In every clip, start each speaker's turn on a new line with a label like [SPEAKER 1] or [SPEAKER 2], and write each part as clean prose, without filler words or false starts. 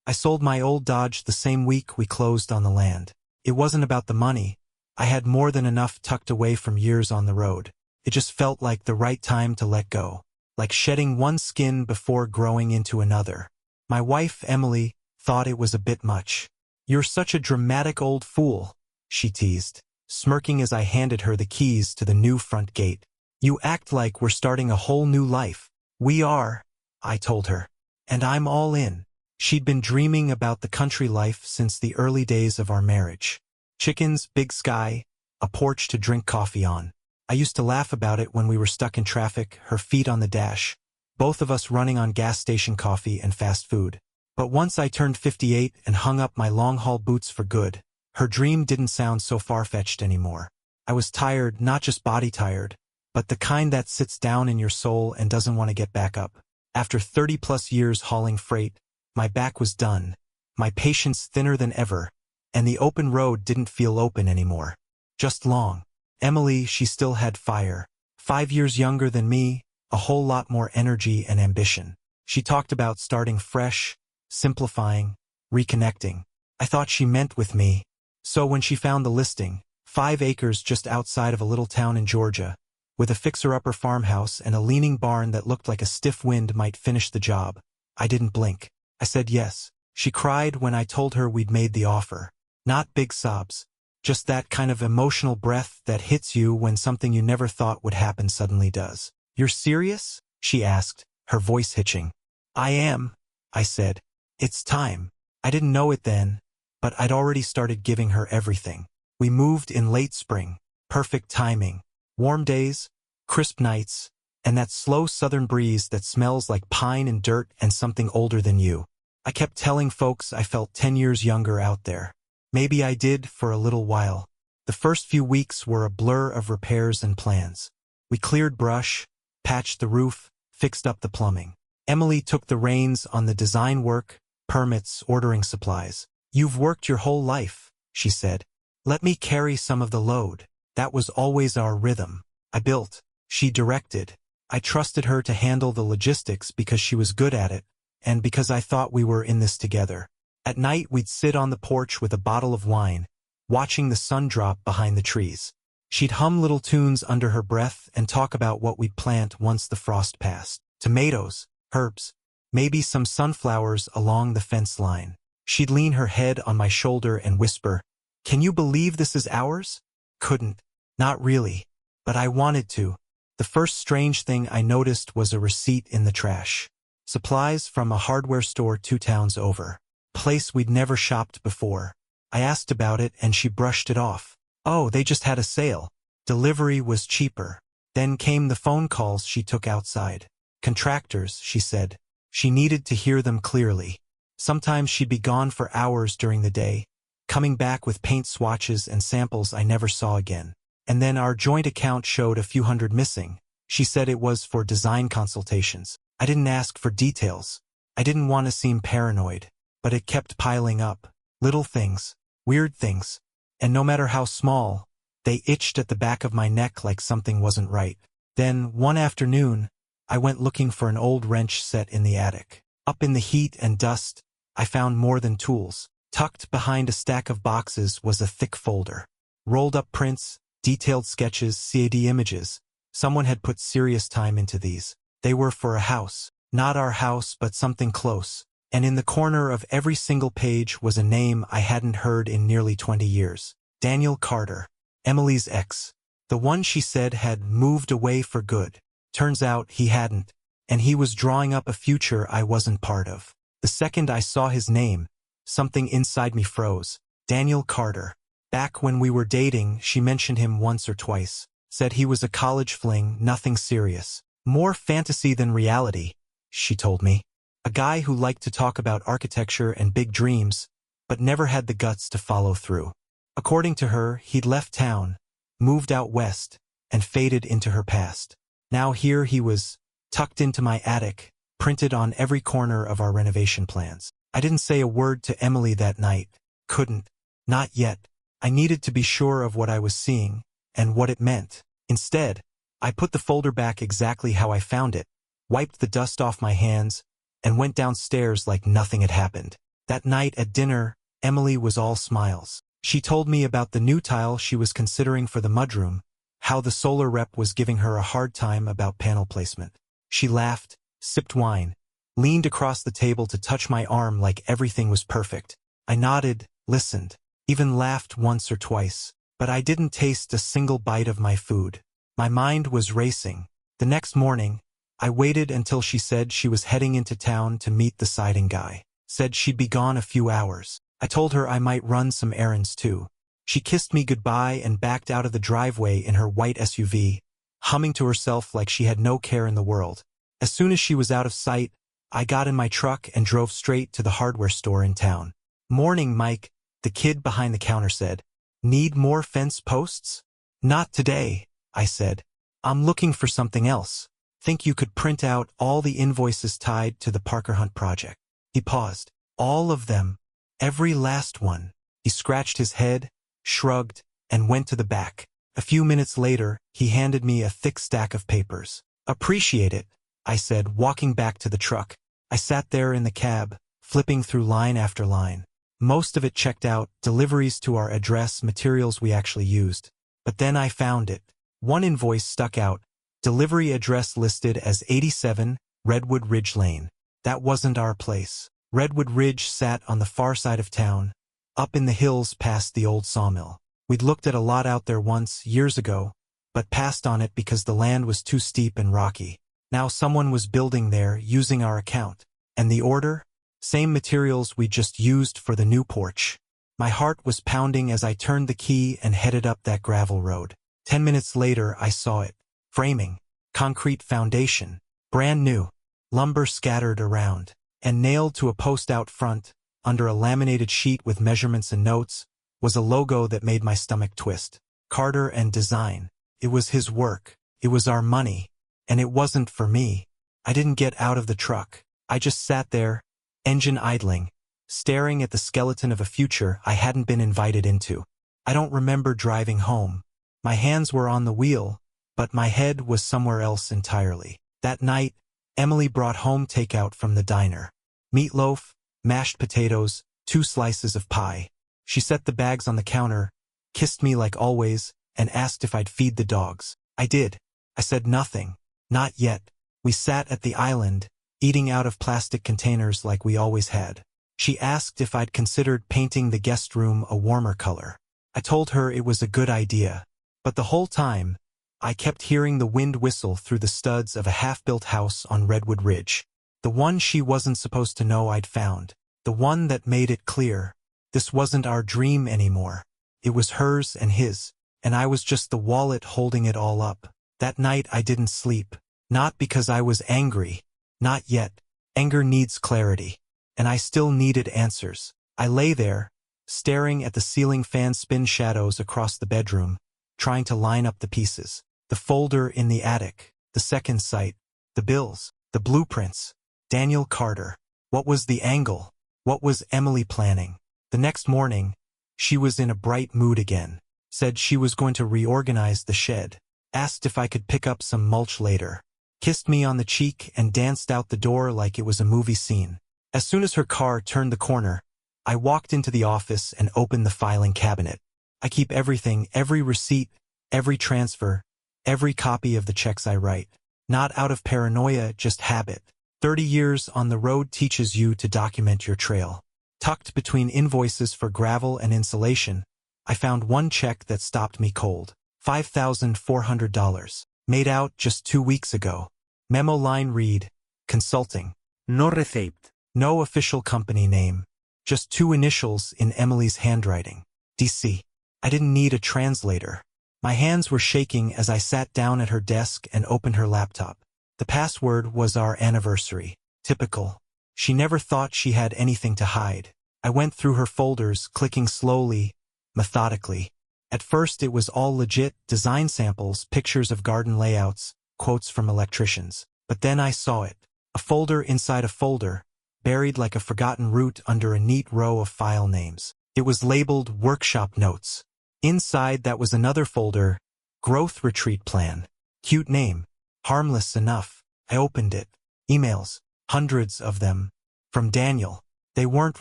[SPEAKER 1] I sold my old Dodge the same week we closed on the land. It wasn't about the money. I had more than enough tucked away from years on the road. It just felt like the right time to let go, like shedding one skin before growing into another. My wife, Emily, thought it was a bit much. "You're such a dramatic old fool," she teased, smirking as I handed her the keys to the new front gate. "You act like we're starting a whole new life." "We are," I told her. "And I'm all in." She'd been dreaming about the country life since the early days of our marriage. Chickens, big sky, a porch to drink coffee on. I used to laugh about it when we were stuck in traffic, her feet on the dash, both of us running on gas station coffee and fast food. But once I turned 58 and hung up my long-haul boots for good, her dream didn't sound so far-fetched anymore. I was tired, not just body tired, but the kind that sits down in your soul and doesn't want to get back up. After 30-plus years hauling freight, my back was done, my patience thinner than ever, and the open road didn't feel open anymore. Just long. Emily, she still had fire. 5 years younger than me, a whole lot more energy and ambition. She talked about starting fresh, simplifying, reconnecting. I thought she meant with me. So when she found the listing, 5 acres just outside of a little town in Georgia, with a fixer-upper farmhouse and a leaning barn that looked like a stiff wind might finish the job, I didn't blink. I said yes. She cried when I told her we'd made the offer. Not big sobs. Just that kind of emotional breath that hits you when something you never thought would happen suddenly does. "You're serious?" she asked, her voice hitching. "I am," I said. "It's time." I didn't know it then, but I'd already started giving her everything. We moved in late spring. Perfect timing. Warm days, crisp nights, and that slow southern breeze that smells like pine and dirt and something older than you. I kept telling folks I felt 10 years younger out there. Maybe I did for a little while. The first few weeks were a blur of repairs and plans. We cleared brush, patched the roof, fixed up the plumbing. Emily took the reins on the design work, permits, ordering supplies. "You've worked your whole life," she said. "Let me carry some of the load." That was always our rhythm. I built. She directed. I trusted her to handle the logistics because she was good at it, and because I thought we were in this together. At night we'd sit on the porch with a bottle of wine, watching the sun drop behind the trees. She'd hum little tunes under her breath and talk about what we'd plant once the frost passed. Tomatoes, herbs, maybe some sunflowers along the fence line. She'd lean her head on my shoulder and whisper, "Can you believe this is ours?" Couldn't. Not really. But I wanted to. The first strange thing I noticed was a receipt in the trash. Supplies from a hardware store 2 towns over. Place we'd never shopped before. I asked about it and she brushed it off. "Oh, they just had a sale. Delivery was cheaper." Then came the phone calls she took outside. Contractors, she said. She needed to hear them clearly. Sometimes she'd be gone for hours during the day, coming back with paint swatches and samples I never saw again. And then our joint account showed a few hundred missing. She said it was for design consultations. I didn't ask for details. I didn't want to seem paranoid. But it kept piling up. Little things, weird things. And no matter how small, they itched at the back of my neck like something wasn't right. Then, one afternoon, I went looking for an old wrench set in the attic. Up in the heat and dust, I found more than tools. Tucked behind a stack of boxes was a thick folder. Rolled up prints, detailed sketches, CAD images. Someone had put serious time into these. They were for a house. Not our house, but something close. And in the corner of every single page was a name I hadn't heard in nearly 20 years. Daniel Carter, Emily's ex. The one she said had moved away for good. Turns out he hadn't, and he was drawing up a future I wasn't part of. The second I saw his name, something inside me froze. Daniel Carter. Back when we were dating, she mentioned him once or twice. Said he was a college fling, nothing serious. More fantasy than reality, she told me. A guy who liked to talk about architecture and big dreams, but never had the guts to follow through. According to her, he'd left town, moved out west, and faded into her past. Now here he was, tucked into my attic, printed on every corner of our renovation plans. I didn't say a word to Emily that night. Couldn't. Not yet. I needed to be sure of what I was seeing, and what it meant. Instead, I put the folder back exactly how I found it, wiped the dust off my hands, and went downstairs like nothing had happened. That night at dinner, Emily was all smiles. She told me about the new tile she was considering for the mudroom, how the solar rep was giving her a hard time about panel placement. She laughed, sipped wine, leaned across the table to touch my arm like everything was perfect. I nodded, listened, even laughed once or twice, but I didn't taste a single bite of my food. My mind was racing. The next morning, I waited until she said she was heading into town to meet the siding guy. Said she'd be gone a few hours. I told her I might run some errands too. She kissed me goodbye and backed out of the driveway in her white SUV, humming to herself like she had no care in the world. As soon as she was out of sight, I got in my truck and drove straight to the hardware store in town. "Morning, Mike," the kid behind the counter said. "Need more fence posts?" "Not today," I said. "I'm looking for something else. Think you could print out all the invoices tied to the Parker Hunt project?" He paused. "All of them. Every last one." He scratched his head, shrugged, and went to the back. A few minutes later, he handed me a thick stack of papers. "Appreciate it," I said, walking back to the truck. I sat there in the cab, flipping through line after line. Most of it checked out, deliveries to our address, materials we actually used. But then I found it. One invoice stuck out, delivery address listed as 87 Redwood Ridge Lane. That wasn't our place. Redwood Ridge sat on the far side of town, up in the hills past the old sawmill. We'd looked at a lot out there once, years ago, but passed on it because the land was too steep and rocky. Now someone was building there using our account. And the order? Same materials we just used for the new porch. My heart was pounding as I turned the key and headed up that gravel road. 10 minutes later I saw it. Framing, concrete foundation, brand new, lumber scattered around, and nailed to a post out front, under a laminated sheet with measurements and notes, was a logo that made my stomach twist. Carter and Design. It was his work. It was our money. And it wasn't for me. I didn't get out of the truck. I just sat there, engine idling, staring at the skeleton of a future I hadn't been invited into. I don't remember driving home. My hands were on the wheel, but my head was somewhere else entirely. That night, Emily brought home takeout from the diner. Meatloaf, mashed potatoes, 2 slices of pie. She set the bags on the counter, kissed me like always, and asked if I'd feed the dogs. I did. I said nothing. Not yet. We sat at the island, eating out of plastic containers like we always had. She asked if I'd considered painting the guest room a warmer color. I told her it was a good idea. But the whole time, I kept hearing the wind whistle through the studs of a half-built house on Redwood Ridge. The one she wasn't supposed to know I'd found. The one that made it clear. This wasn't our dream anymore. It was hers and his. And I was just the wallet holding it all up. That night I didn't sleep. Not because I was angry. Not yet. Anger needs clarity. And I still needed answers. I lay there, staring at the ceiling fan spin shadows across the bedroom, trying to line up the pieces. The folder in the attic, the second site, the bills, the blueprints. Daniel Carter. What was the angle? What was Emily planning? The next morning, she was in a bright mood again. Said she was going to reorganize the shed. Asked if I could pick up some mulch later. Kissed me on the cheek and danced out the door like it was a movie scene. As soon as her car turned the corner, I walked into the office and opened the filing cabinet. I keep everything, every receipt, every transfer, every copy of the checks I write. Not out of paranoia, just habit. 30 years on the road teaches you to document your trail. Tucked between invoices for gravel and insulation, I found one check that stopped me cold. $5,400. Made out just 2 weeks ago. Memo line read, consulting.
[SPEAKER 2] No receipt.
[SPEAKER 1] No official company name. Just 2 initials in Emily's handwriting. DC. I didn't need a translator. My hands were shaking as I sat down at her desk and opened her laptop. The password was our anniversary. Typical. She never thought she had anything to hide. I went through her folders, clicking slowly, methodically. At first it was all legit, design samples, pictures of garden layouts, quotes from electricians. But then I saw it. A folder inside a folder, buried like a forgotten root under a neat row of file names. It was labeled Workshop Notes. Inside that was another folder, Growth Retreat Plan. Cute name. Harmless enough. I opened it. Emails. Hundreds of them. From Daniel. They weren't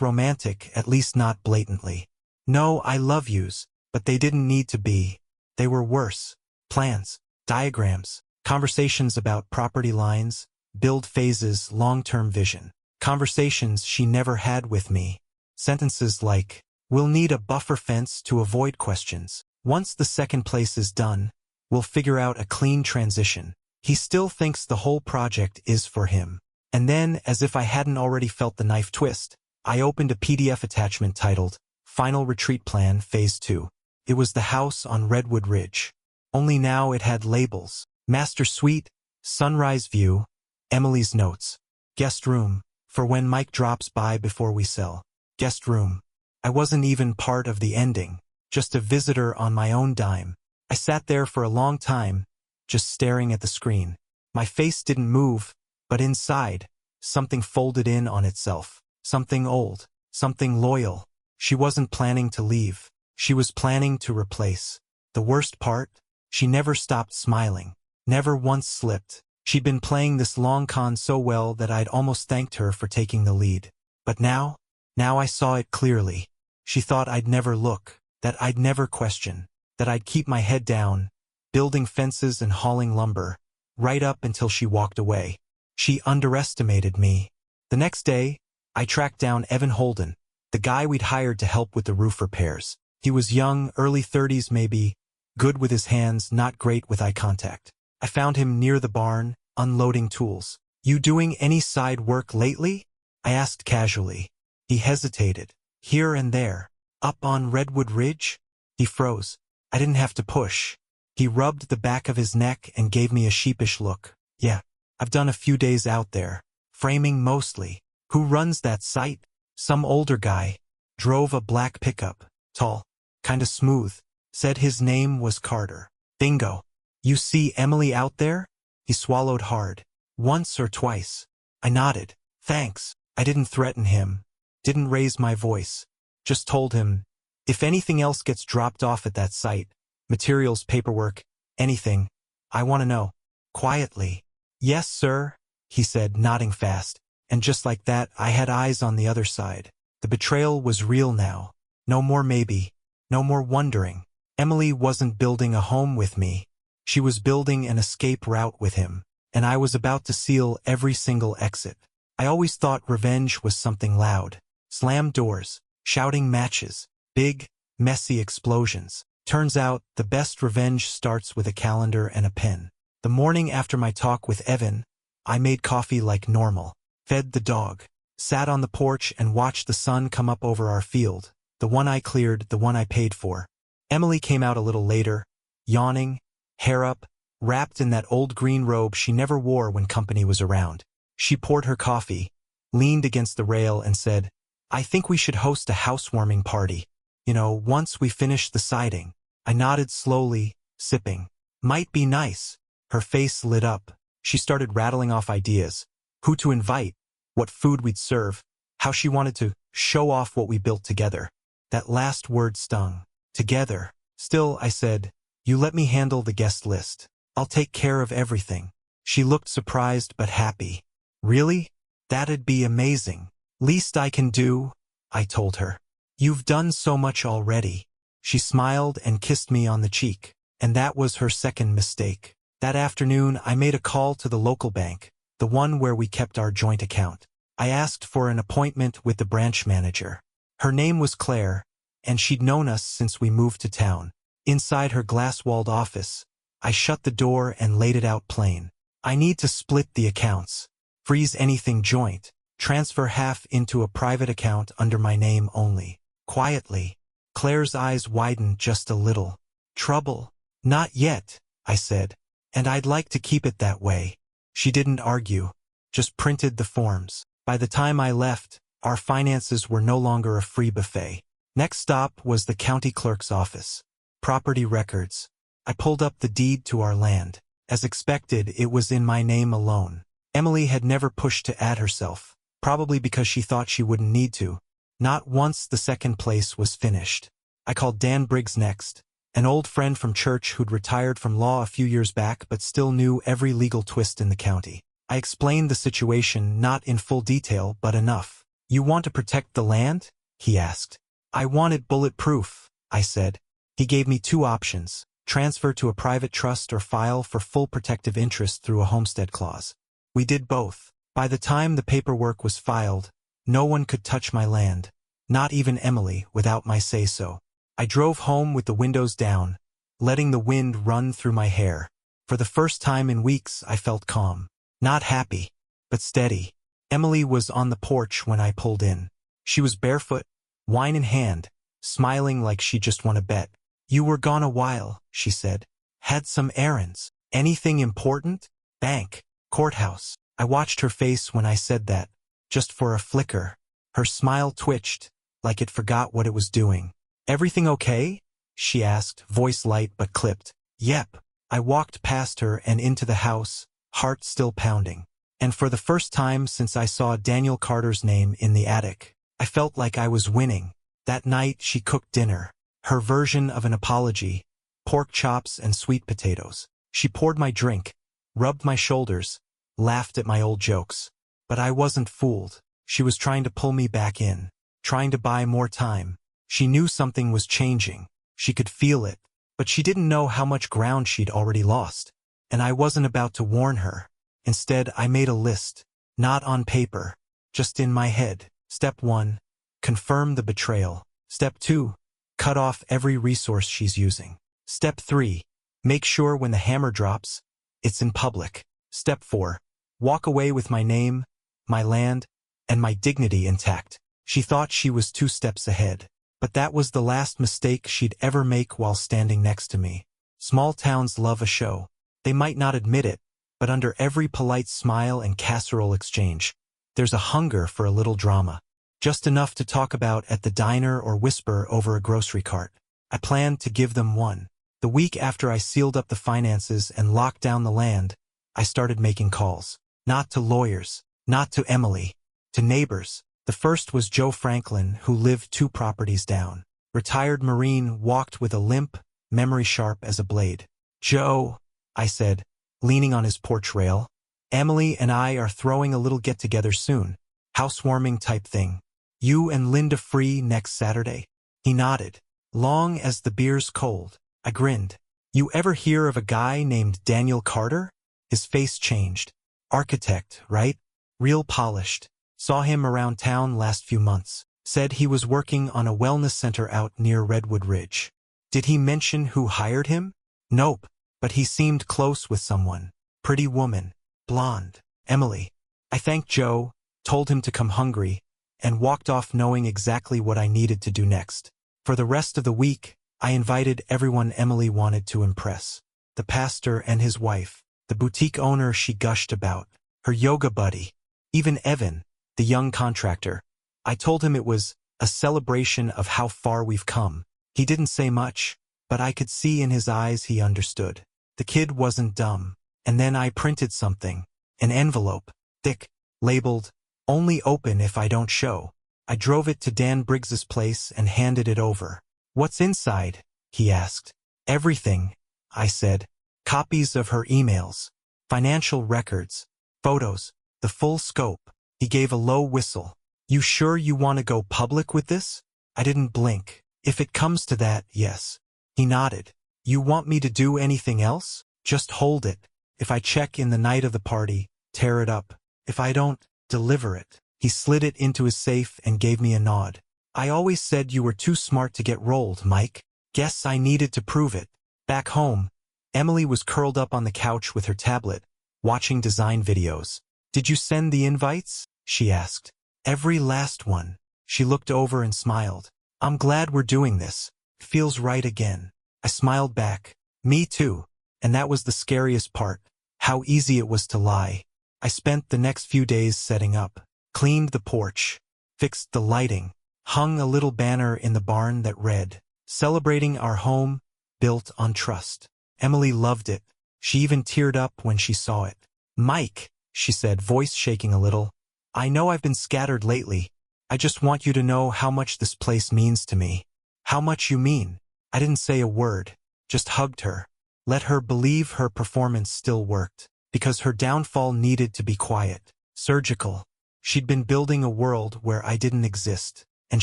[SPEAKER 1] romantic, at least not blatantly. No I love yous, but they didn't need to be. They were worse. Plans, diagrams, conversations about property lines, build phases, long-term vision. Conversations she never had with me. Sentences like, we'll need a buffer fence to avoid questions. Once the second place is done, we'll figure out a clean transition. He still thinks the whole project is for him. And then, as if I hadn't already felt the knife twist, I opened a PDF attachment titled, Final Retreat Plan Phase 2. It was the house on Redwood Ridge. Only now it had labels. Master Suite, Sunrise View, Emily's Notes. Guest Room, for when Mike drops by before we sell. Guest Room. I wasn't even part of the ending, just a visitor on my own dime. I sat there for a long time, just staring at the screen. My face didn't move, but inside, something folded in on itself. Something old, something loyal. She wasn't planning to leave. She was planning to replace. The worst part? She never stopped smiling. Never once slipped. She'd been playing this long con so well that I'd almost thanked her for taking the lead. But now I saw it clearly. She thought I'd never look, that I'd never question, that I'd keep my head down, building fences and hauling lumber, right up until she walked away. She underestimated me. The next day, I tracked down Evan Holden, the guy we'd hired to help with the roof repairs. He was young, early 30s maybe, good with his hands, not great with eye contact. I found him near the barn, unloading tools. You doing any side work lately? I asked casually. He hesitated. Here and there. Up on Redwood Ridge? He froze. I didn't have to push. He rubbed the back of his neck and gave me a sheepish look. Yeah, I've done a few days out there. Framing mostly. Who runs that site? Some older guy. Drove a black pickup. Tall. Kinda smooth. Said his name was Carter. Bingo. You see Emily out there? He swallowed hard. Once or twice. I nodded. Thanks. I didn't threaten him. Didn't raise my voice. Just told him, if anything else gets dropped off at that site, materials, paperwork, anything, I want to know. Quietly. Yes, sir, he said, nodding fast. And just like that, I had eyes on the other side. The betrayal was real now. No more maybe. No more wondering. Emily wasn't building a home with me. She was building an escape route with him. And I was about to seal every single exit. I always thought revenge was something loud. Slammed doors, shouting matches, big, messy explosions. Turns out, the best revenge starts with a calendar and a pen. The morning after my talk with Evan, I made coffee like normal. Fed the dog, sat on the porch and watched the sun come up over our field, the one I cleared, the one I paid for. Emily came out a little later, yawning, hair up, wrapped in that old green robe she never wore when company was around. She poured her coffee, leaned against the rail and said, I think we should host a housewarming party. Once we finish the siding. I nodded slowly, sipping. Might be nice. Her face lit up. She started rattling off ideas. Who to invite, what food we'd serve, how she wanted to show off what we built together. That last word stung. Together. Still, I said, you let me handle the guest list. I'll take care of everything. She looked surprised but happy. Really? That'd be amazing. Least I can do, I told her. You've done so much already. She smiled and kissed me on the cheek. And that was her second mistake. That afternoon, I made a call to the local bank, the one where we kept our joint account. I asked for an appointment with the branch manager. Her name was Claire, and she'd known us since we moved to town. Inside her glass-walled office, I shut the door and laid it out plain. I need to split the accounts. Freeze anything joint. Transfer half into a private account under my name only. Quietly. Claire's eyes widened just a little. Trouble? Not yet, I said. And I'd like to keep it that way. She didn't argue. Just printed the forms. By the time I left, our finances were no longer a free buffet. Next stop was the county clerk's office. Property records. I pulled up the deed to our land. As expected, it was in my name alone. Emily had never pushed to add herself, probably because she thought she wouldn't need to. Not once the second place was finished. I called Dan Briggs next, an old friend from church who'd retired from law a few years back but still knew every legal twist in the county. I explained the situation, not in full detail, but enough. You want to protect the land? He asked. I want it bulletproof, I said. He gave me two options: transfer to a private trust or file for full protective interest through a homestead clause. We did both. By the time the paperwork was filed, no one could touch my land, not even Emily, without my say-so. I drove home with the windows down, letting the wind run through my hair. For the first time in weeks, I felt calm. Not happy, but steady. Emily was on the porch when I pulled in. She was barefoot, wine in hand, smiling like she just won a bet. You were gone a while, she said. Had some errands. Anything important? Bank. Courthouse. I watched her face when I said that, just for a flicker. Her smile twitched, like it forgot what it was doing. Everything okay? She asked, voice light but clipped. Yep. I walked past her and into the house, heart still pounding. And for the first time since I saw Daniel Carter's name in the attic, I felt like I was winning. That night she cooked dinner. Her version of an apology, pork chops and sweet potatoes. She poured my drink, rubbed my shoulders, laughed at my old jokes. But I wasn't fooled. She was trying to pull me back in, trying to buy more time. She knew something was changing. She could feel it, but she didn't know how much ground she'd already lost. And I wasn't about to warn her. Instead, I made a list, not on paper, just in my head. Step 1, confirm the betrayal. Step 2, cut off every resource she's using. Step 3, make sure when the hammer drops, it's in public. Step 4, walk away with my name, my land, and my dignity intact. She thought she was 2 steps ahead, but that was the last mistake she'd ever make while standing next to me. Small towns love a show. They might not admit it, but under every polite smile and casserole exchange, there's a hunger for a little drama. Just enough to talk about at the diner or whisper over a grocery cart. I planned to give them one. The week after I sealed up the finances and locked down the land, I started making calls. Not to lawyers, not to Emily, to neighbors. The first was Joe Franklin, who lived 2 properties down. Retired Marine, walked with a limp, memory sharp as a blade. Joe, I said, leaning on his porch rail. Emily and I are throwing a little get-together soon. Housewarming type thing. You and Linda free next Saturday? He nodded. Long as the beer's cold. I grinned. You ever hear of a guy named Daniel Carter? His face changed. Architect, right? Real polished. Saw him around town last few months. Said he was working on a wellness center out near Redwood Ridge. Did he mention who hired him? Nope, but he seemed close with someone. Pretty woman. Blonde. Emily. I thanked Joe, told him to come hungry, and walked off knowing exactly what I needed to do next. For the rest of the week, I invited everyone Emily wanted to impress. The pastor and his wife, the boutique owner she gushed about, her yoga buddy, even Evan, the young contractor. I told him it was a celebration of how far we've come. He didn't say much, but I could see in his eyes he understood. The kid wasn't dumb. And then I printed something, an envelope, thick, labeled, "Only open if I don't show." I drove it to Dan Briggs's place and handed it over. What's inside? He asked. Everything, I said. Copies of her emails, financial records, photos, the full scope. He gave a low whistle. You sure you want to go public with this? I didn't blink. If it comes to that, yes. He nodded. You want me to do anything else? Just hold it. If I check in the night of the party, tear it up. If I don't, deliver it. He slid it into his safe and gave me a nod. I always said you were too smart to get rolled, Mike. Guess I needed to prove it. Back home, Emily was curled up on the couch with her tablet, watching design videos. Did you send the invites? She asked. Every last one. She looked over and smiled. I'm glad we're doing this. Feels right again. I smiled back. Me too. And that was the scariest part. How easy it was to lie. I spent the next few days setting up. Cleaned the porch. Fixed the lighting. Hung a little banner in the barn that read, "Celebrating our home, built on trust." Emily loved it. She even teared up when she saw it. Mike, she said, voice shaking a little. I know I've been scattered lately. I just want you to know how much this place means to me. How much you mean. I didn't say a word. Just hugged her. Let her believe her performance still worked. Because her downfall needed to be quiet. Surgical. She'd been building a world where I didn't exist, and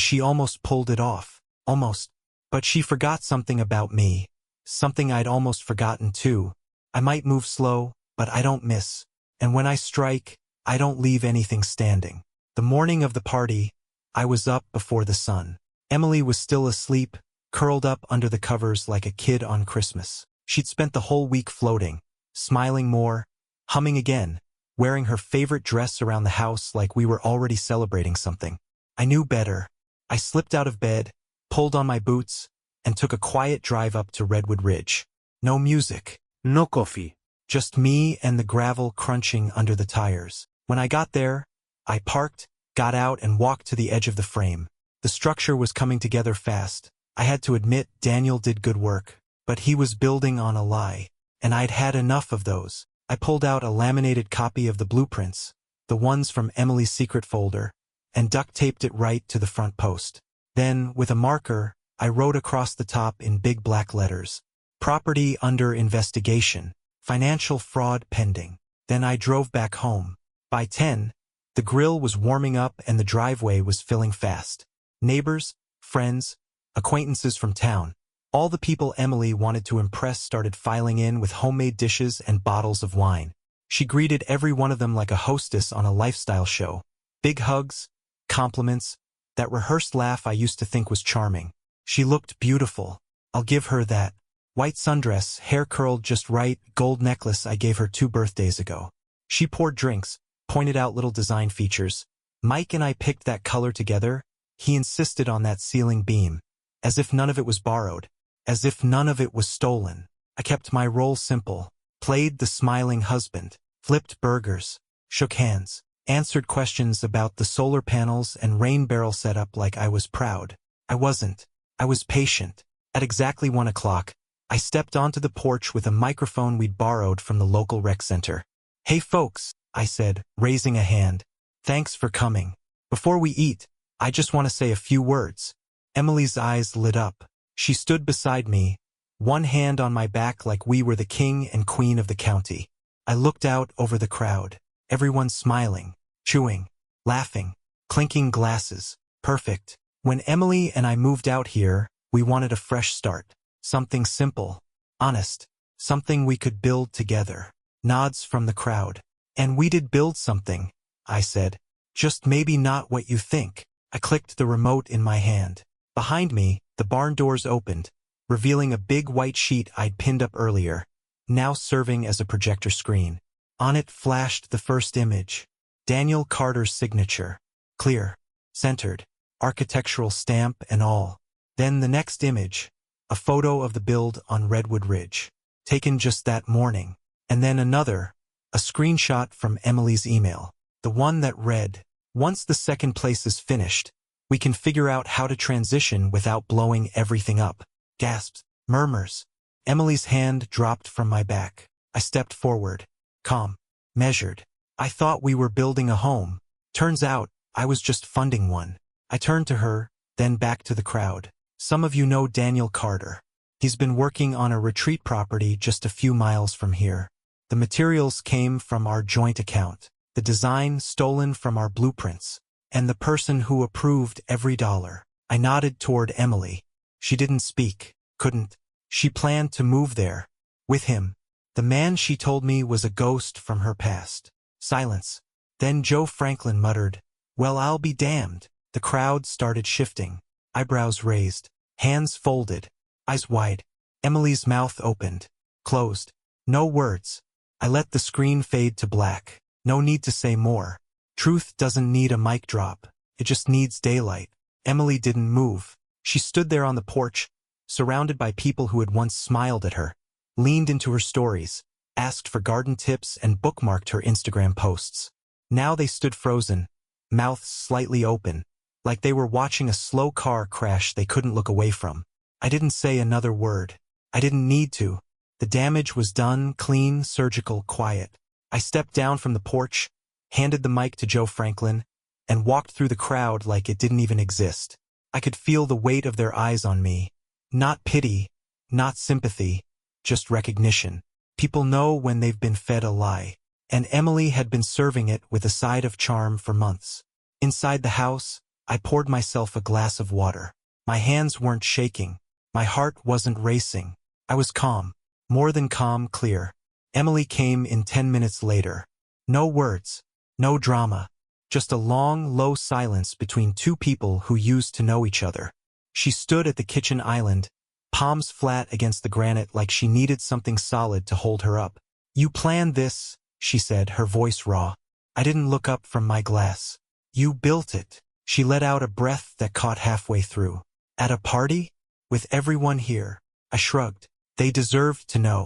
[SPEAKER 1] she almost pulled it off. Almost. But she forgot something about me. Something I'd almost forgotten too. I might move slow, but I don't miss. And when I strike, I don't leave anything standing. The morning of the party, I was up before the sun. Emily was still asleep, curled up under the covers like a kid on Christmas. She'd spent the whole week floating, smiling more, humming again, wearing her favorite dress around the house like we were already celebrating something. I knew better. I slipped out of bed, pulled on my boots, and took a quiet drive up to Redwood Ridge. No music.
[SPEAKER 2] No coffee.
[SPEAKER 1] Just me and the gravel crunching under the tires. When I got there, I parked, got out and walked to the edge of the frame. The structure was coming together fast. I had to admit Daniel did good work, but he was building on a lie, and I'd had enough of those. I pulled out a laminated copy of the blueprints, the ones from Emily's secret folder, and duct-taped it right to the front post. Then, with a marker, I wrote across the top in big black letters, "Property under investigation. Financial fraud pending." Then I drove back home. By 10, the grill was warming up and the driveway was filling fast. Neighbors, friends, acquaintances from town, all the people Emily wanted to impress started filing in with homemade dishes and bottles of wine. She greeted every one of them like a hostess on a lifestyle show. Big hugs, compliments, that rehearsed laugh I used to think was charming. She looked beautiful. I'll give her that. White sundress, hair curled just right, gold necklace I gave her 2 birthdays ago. She poured drinks, pointed out little design features. Mike and I picked that color together. He insisted on that ceiling beam, as if none of it was borrowed, as if none of it was stolen. I kept my role simple, played the smiling husband, flipped burgers, shook hands, answered questions about the solar panels and rain barrel setup like I was proud. I wasn't. I was patient. At exactly 1 o'clock, I stepped onto the porch with a microphone we'd borrowed from the local rec center. "Hey folks," I said, raising a hand. "Thanks for coming. Before we eat, I just want to say a few words." Emily's eyes lit up. She stood beside me, one hand on my back like we were the king and queen of the county. I looked out over the crowd. Everyone smiling, chewing, laughing, clinking glasses. Perfect. When Emily and I moved out here, we wanted a fresh start. Something simple, honest, something we could build together. Nods from the crowd. "And we did build something," I said. "Just maybe not what you think." I clicked the remote in my hand. Behind me, the barn doors opened, revealing a big white sheet I'd pinned up earlier, now serving as a projector screen. On it flashed the first image. Daniel Carter's signature. Clear, centered, architectural stamp and all. Then the next image, a photo of the build on Redwood Ridge, taken just that morning. And then another, a screenshot from Emily's email, the one that read, "Once the second place is finished, we can figure out how to transition without blowing everything up." Gasps, murmurs. Emily's hand dropped from my back. I stepped forward, calm, measured. I thought we were building a home. Turns out, I was just funding one. I turned to her, then back to the crowd. "Some of you know Daniel Carter. He's been working on a retreat property just a few miles from here. The materials came from our joint account, the design stolen from our blueprints, and the person who approved every dollar." I nodded toward Emily. She didn't speak, couldn't. She planned to move there, with him. The man she told me was a ghost from her past. Silence. Then Joe Franklin muttered, "Well, I'll be damned." The crowd started shifting, eyebrows raised, hands folded, eyes wide. Emily's mouth opened, closed. No words. I let the screen fade to black. No need to say more. Truth doesn't need a mic drop. It just needs daylight. Emily didn't move. She stood there on the porch, surrounded by people who had once smiled at her, leaned into her stories, asked for garden tips and bookmarked her Instagram posts. Now they stood frozen, mouths slightly open, like they were watching a slow car crash they couldn't look away from. I didn't say another word. I didn't need to. The damage was done, clean, surgical, quiet. I stepped down from the porch, handed the mic to Joe Franklin, and walked through the crowd like it didn't even exist. I could feel the weight of their eyes on me. Not pity, not sympathy, just recognition. People know when they've been fed a lie. and Emily had been serving it with a side of charm for months. Inside the house, I poured myself a glass of water. My hands weren't shaking. My heart wasn't racing. I was calm. More than calm, clear. Emily came in 10 minutes later. No words. No drama. Just a long, low silence between two people who used to know each other. She stood at the kitchen island, palms flat against the granite like she needed something solid to hold her up. "You planned this," she said, her voice raw. I didn't look up from my glass. "You built it." She let out a breath that caught halfway through. "At a party? With everyone here?" I shrugged. They deserved to know.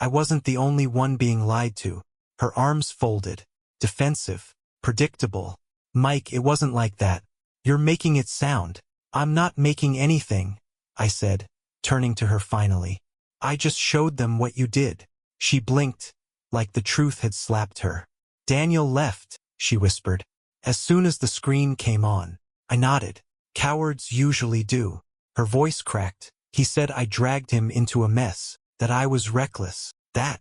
[SPEAKER 1] I wasn't the only one being lied to. Her arms folded. Defensive. Predictable. "Mike, it wasn't like that. You're making it sound." "I'm not making anything," I said, turning to her finally. "I just showed them what you did." She blinked, like the truth had slapped her. "Daniel left," she whispered. "As soon as the screen came on." I nodded. "Cowards usually do." Her voice cracked. "He said I dragged him into a mess, that I was reckless. That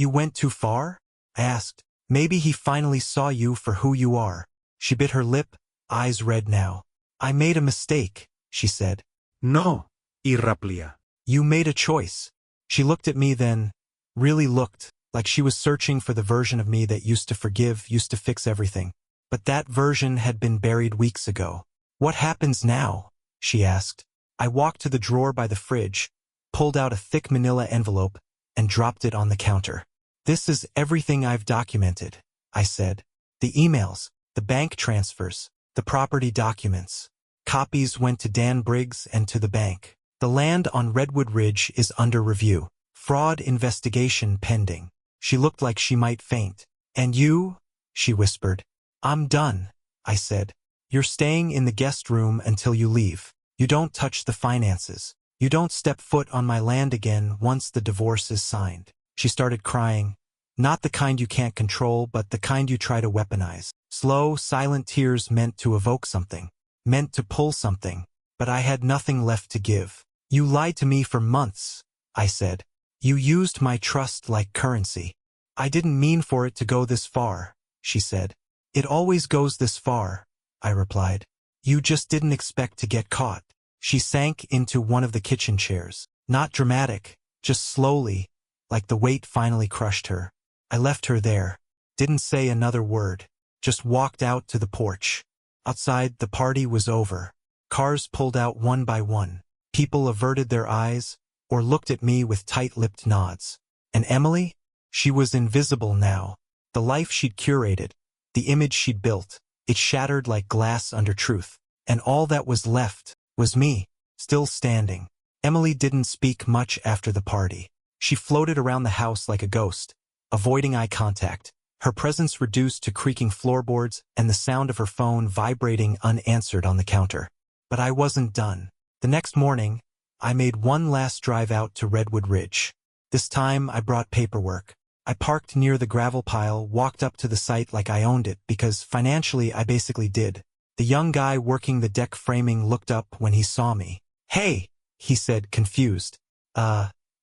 [SPEAKER 1] you went too far?" I asked. "Maybe he finally saw you for who you are." She bit her lip, eyes red now. "I made a mistake," she said.
[SPEAKER 2] No, Irraplia.
[SPEAKER 1] "You made a choice." She looked at me then, really looked, like she was searching for the version of me that used to forgive, used to fix everything. But that version had been buried weeks ago. "What happens now?" she asked. I walked to the drawer by the fridge, pulled out a thick manila envelope, and dropped it on the counter. "This is everything I've documented," I said. "The emails, the bank transfers, the property documents. Copies went to Dan Briggs and to the bank. The land on Redwood Ridge is under review. Fraud investigation pending." She looked like she might faint. "And you?" she whispered. "I'm done," I said. "You're staying in the guest room until you leave. You don't touch the finances. You don't step foot on my land again once the divorce is signed." She started crying. Not the kind you can't control, but the kind you try to weaponize. Slow, silent tears meant to evoke something. Meant to pull something. But I had nothing left to give. "You lied to me for months," I said. "You used my trust like currency." "I didn't mean for it to go this far," she said. "It always goes this far," I replied. "You just didn't expect to get caught." She sank into one of the kitchen chairs. Not dramatic, just slowly, like the weight finally crushed her. I left her there. Didn't say another word. Just walked out to the porch. Outside, the party was over. Cars pulled out one by one. People averted their eyes, or looked at me with tight-lipped nods. And Emily? She was invisible now. The life she'd curated, the image she'd built, it shattered like glass under truth. And all that was left was me, still standing. Emily didn't speak much after the party. She floated around the house like a ghost, avoiding eye contact, her presence reduced to creaking floorboards and the sound of her phone vibrating unanswered on the counter. But I wasn't done. The next morning, I made one last drive out to Redwood Ridge. This time, I brought paperwork. I parked near the gravel pile, walked up to the site like I owned it, because financially I basically did. The young guy working the deck framing looked up when he saw me. "Hey," he said, confused.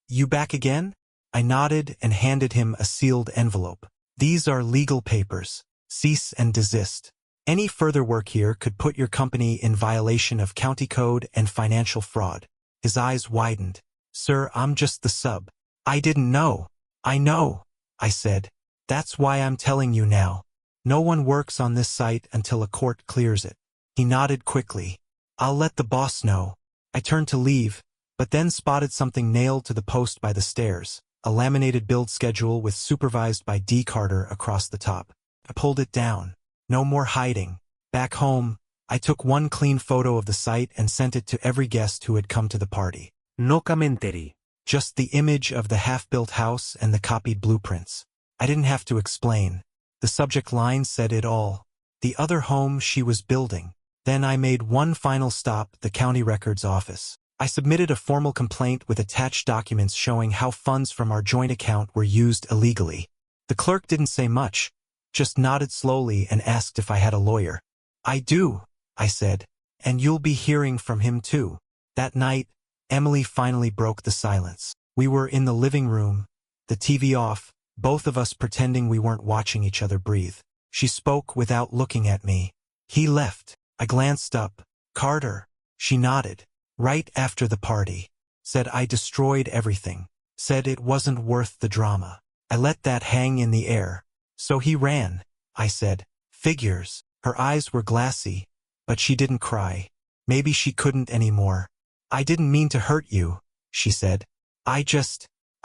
[SPEAKER 1] You back again?" I nodded and handed him a sealed envelope. "These are legal papers. Cease and desist. Any further work here could put your company in violation of county code and financial fraud." His eyes widened. "Sir, I'm just the sub." "I didn't know." "I know," I said. "That's why I'm telling you now. No one works on this site until a court clears it." He nodded quickly. "I'll let the boss know." I turned to leave, but then spotted something nailed to the post by the stairs, a laminated build schedule with "supervised by D. Carter" across the top. I pulled it down. No more hiding. Back home, I took one clean photo of the site and sent it to every guest who had come to the party.
[SPEAKER 2] No commentary.
[SPEAKER 1] Just the image of the half-built house and the copied blueprints. I didn't have to explain. The subject line said it all. The other home she was building. Then I made one final stop, the county records office. I submitted a formal complaint with attached documents showing how funds from our joint account were used illegally. The clerk didn't say much, just nodded slowly and asked if I had a lawyer. "I do," I said, "and you'll be hearing from him too." That night, Emily finally broke the silence. We were in the living room, the TV off, both of us pretending we weren't watching each other breathe. She spoke without looking at me. He left. I glanced up. Carter. She nodded. Right after the party. Said I destroyed everything. Said it wasn't worth the drama. I let that hang in the air. So he ran, I said. Figures. Her eyes were glassy, but she didn't cry. Maybe she couldn't anymore. I didn't mean to hurt you, she said. I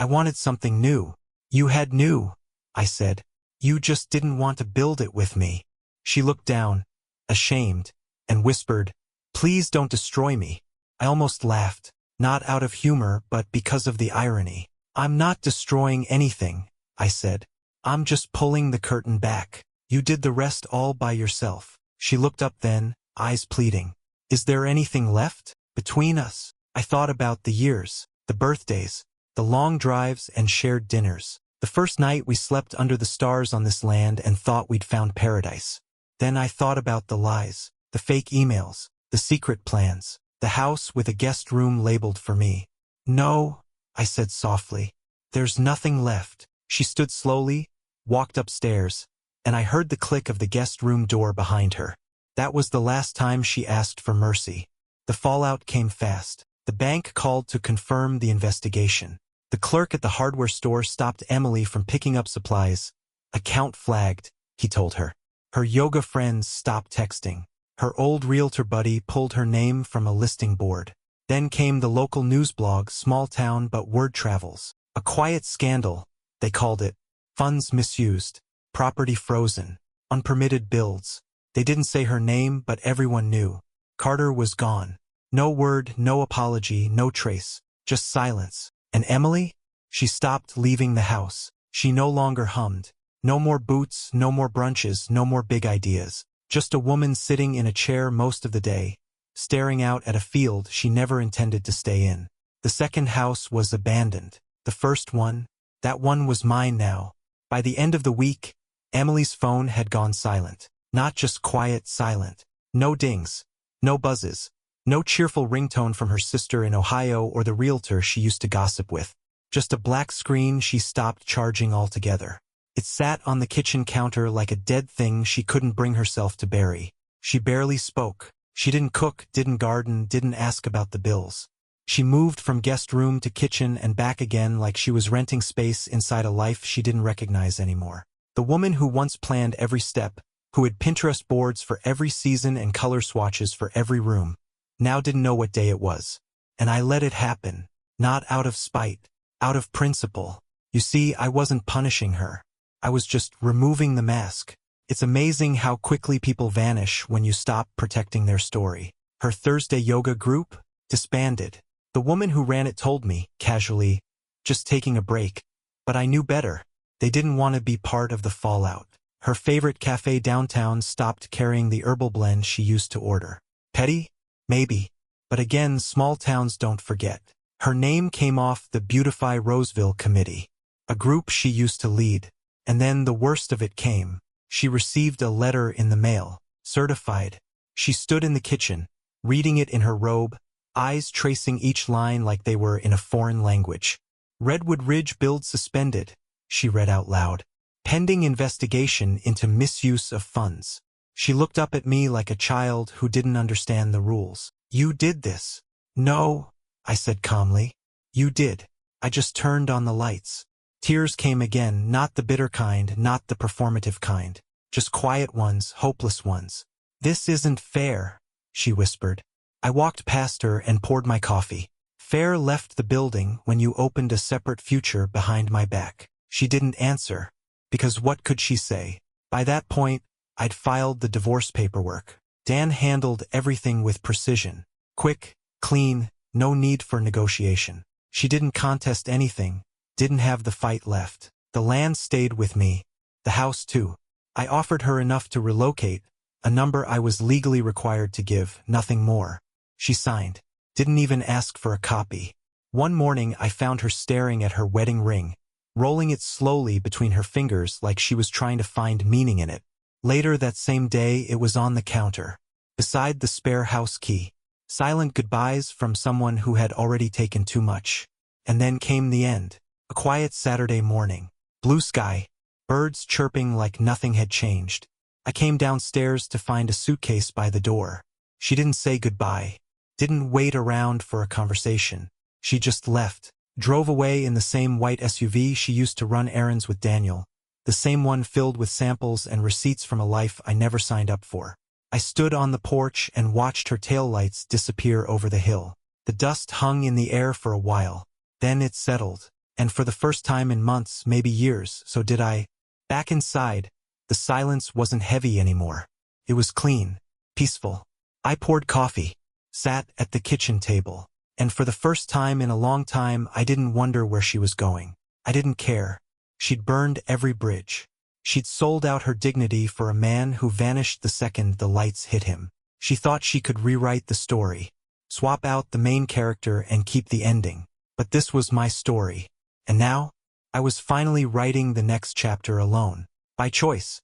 [SPEAKER 1] wanted something new. You had new, I said. You just didn't want to build it with me. She looked down, ashamed, and whispered, please don't destroy me. I almost laughed, not out of humor but because of the irony. I'm not destroying anything, I said. I'm just pulling the curtain back. You did the rest all by yourself. She looked up then, eyes pleading. Is there anything left between us? I thought about the years, the birthdays, the long drives and shared dinners. The first night we slept under the stars on this land and thought we'd found paradise. Then I thought about the lies, the fake emails, the secret plans, the house with a guest room labeled for me. No, I said softly. There's nothing left. She stood slowly, walked upstairs, and I heard the click of the guest room door behind her. That was the last time she asked for mercy. The fallout came fast. The bank called to confirm the investigation. The clerk at the hardware store stopped Emily from picking up supplies. Account flagged, he told her. Her yoga friends stopped texting. Her old realtor buddy pulled her name from a listing board. Then came the local news blog, small town but word travels. A quiet scandal, they called it. Funds misused. Property frozen. Unpermitted builds. They didn't say her name, but everyone knew. Carter was gone. No word, no apology, no trace. Just silence. And Emily? She stopped leaving the house. She no longer hummed. No more boots, no more brunches, no more big ideas. Just a woman sitting in a chair most of the day, staring out at a field she never intended to stay in. The second house was abandoned. The first one, that one was mine now. By the end of the week, Emily's phone had gone silent. Not just quiet, silent. No dings. No buzzes. No cheerful ringtone from her sister in Ohio or the realtor she used to gossip with. Just a black screen she stopped charging altogether. It sat on the kitchen counter like a dead thing she couldn't bring herself to bury. She barely spoke. She didn't cook, didn't garden, didn't ask about the bills. She moved from guest room to kitchen and back again like she was renting space inside a life she didn't recognize anymore. The woman who once planned every step, who had Pinterest boards for every season and color swatches for every room, now didn't know what day it was. And I let it happen. Not out of spite. Out of principle. You see, I wasn't punishing her. I was just removing the mask. It's amazing how quickly people vanish when you stop protecting their story. Her Thursday yoga group disbanded. The woman who ran it told me, casually, just taking a break. But I knew better. They didn't want to be part of the fallout. Her favorite cafe downtown stopped carrying the herbal blend she used to order. Petty? Maybe. But again, small towns don't forget. Her name came off the Beautify Roseville committee, a group she used to lead. And then the worst of it came. She received a letter in the mail, certified. She stood in the kitchen, reading it in her robe, eyes tracing each line like they were in a foreign language. Redwood Ridge build suspended, she read out loud. Pending investigation into misuse of funds. She looked up at me like a child who didn't understand the rules. You did this. No, I said calmly. You did. I just turned on the lights. Tears came again, not the bitter kind, not the performative kind. Just quiet ones, hopeless ones. This isn't fair, she whispered. I walked past her and poured my coffee. Fair left the building when you opened a separate future behind my back. She didn't answer. Because what could she say? By that point, I'd filed the divorce paperwork. Dan handled everything with precision. Quick, clean, no need for negotiation. She didn't contest anything, didn't have the fight left. The land stayed with me. The house too. I offered her enough to relocate, a number I was legally required to give, nothing more. She signed. Didn't even ask for a copy. One morning I found her staring at her wedding ring, rolling it slowly between her fingers like she was trying to find meaning in it. Later that same day it was on the counter, beside the spare house key. Silent goodbyes from someone who had already taken too much. And then came the end. A quiet Saturday morning. Blue sky, birds chirping like nothing had changed. I came downstairs to find a suitcase by the door. She didn't say goodbye, didn't wait around for a conversation. She just left, drove away in the same white SUV she used to run errands with Daniel, the same one filled with samples and receipts from a life I never signed up for. I stood on the porch and watched her taillights disappear over the hill. The dust hung in the air for a while. Then it settled, and for the first time in months, maybe years, so did I. Back inside, the silence wasn't heavy anymore. It was clean, peaceful. I poured coffee, sat at the kitchen table, and for the first time in a long time I didn't wonder where she was going. I didn't care. She'd burned every bridge. She'd sold out her dignity for a man who vanished the second the lights hit him. She thought she could rewrite the story, swap out the main character and keep the ending. But this was my story. And now, I was finally writing the next chapter alone. By choice.